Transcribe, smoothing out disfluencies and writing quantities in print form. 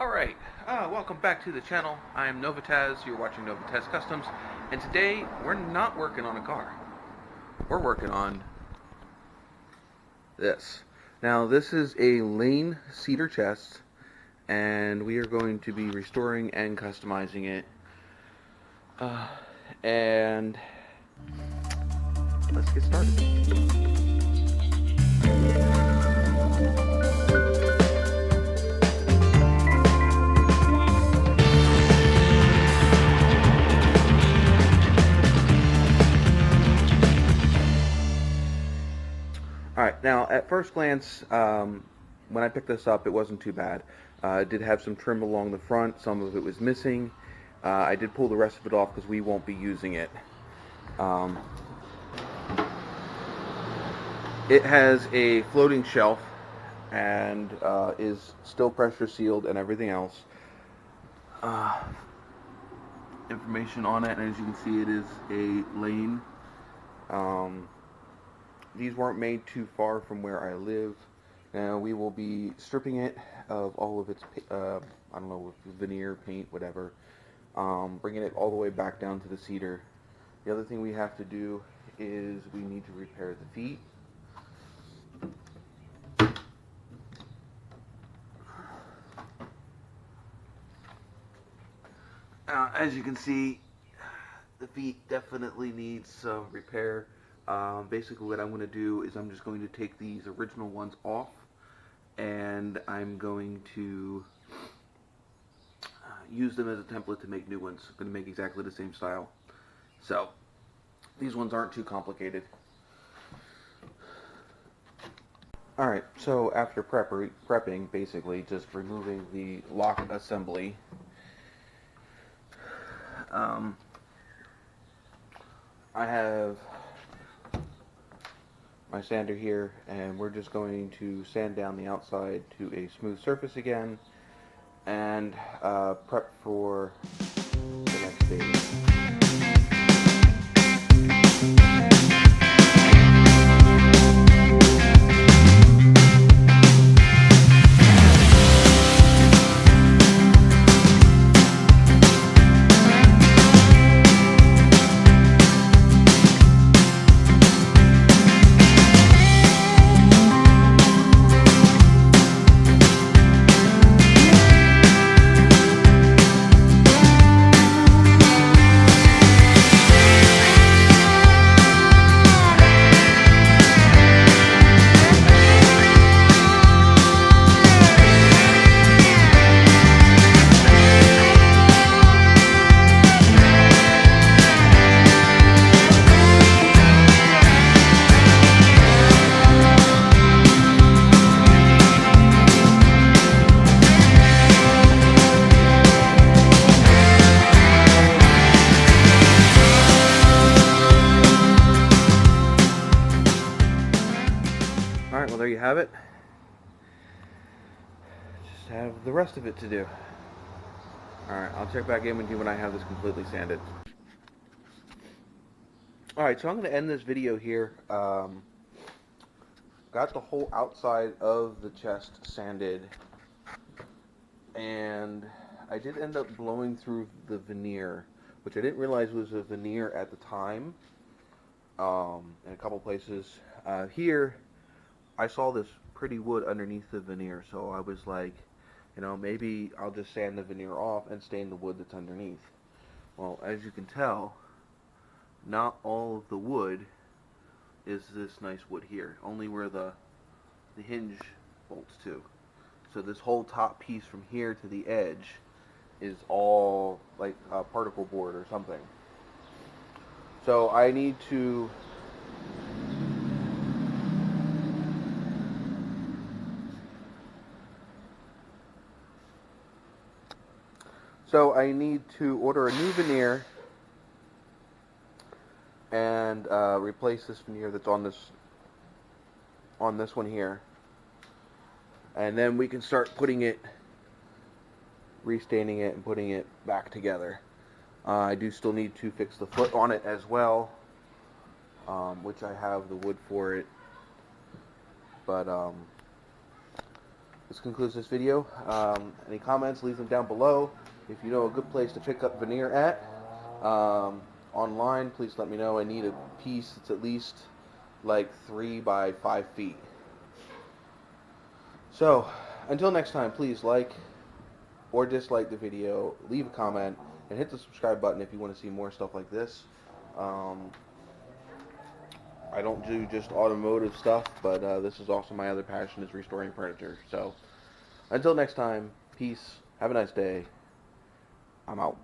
Alright, welcome back to the channel. I am Novotaz, you're watching Novotaz Customs, and today we're not working on a car. We're working on this. Now this is a lane cedar chest, and we are going to be restoring and customizing it. And let's get started. Alright, now at first glance, when I picked this up, it wasn't too bad. It did have some trim along the front, some of it was missing. I did pull the rest of it off because we won't be using it. It has a floating shelf and is still pressure sealed and everything else. Information on it, and as you can see, it is a lane. These weren't made too far from where I live. Now we will be stripping it of all of its, I don't know, veneer, paint, whatever. Bringing it all the way back down to the cedar. The other thing we have to do is we need to repair the feet. As you can see, the feet definitely need some repair. Basically what I'm going to do is I'm just going to take these original ones off, and I'm going to use them as a template to make new ones. I'm going to make exactly the same style. So these ones aren't too complicated. Alright, so after prepping, basically just removing the lock assembly, I have my sander here, and we're just going to sand down the outside to a smooth surface again and prep for the next stage. Alright, well there you have it. Just have the rest of it to do. Alright, I'll check back in with you when I have this completely sanded. Alright, so I'm going to end this video here. Got the whole outside of the chest sanded, and I did end up blowing through the veneer, which I didn't realize was a veneer at the time. In a couple places. Here, I saw this pretty wood underneath the veneer, so I was like, you know, maybe I'll just sand the veneer off and stain the wood that's underneath. Well, as you can tell, not all of the wood is this nice wood here, only where the hinge bolts to. So this whole top piece from here to the edge is all like a particle board or something. So I need to order a new veneer and replace this veneer that's on this one here, and then we can start putting it, restaining it and putting it back together. I do still need to fix the foot on it as well, which I have the wood for it, but this concludes this video. Any comments, leave them down below. If you know a good place to pick up veneer at online, please let me know. I need a piece that's at least like 3 by 5 feet. So, until next time, please like or dislike the video, leave a comment, and hit the subscribe button if you want to see more stuff like this. I don't do just automotive stuff, but this is also my other passion, is restoring furniture. So, until next time, peace, have a nice day, I'm out.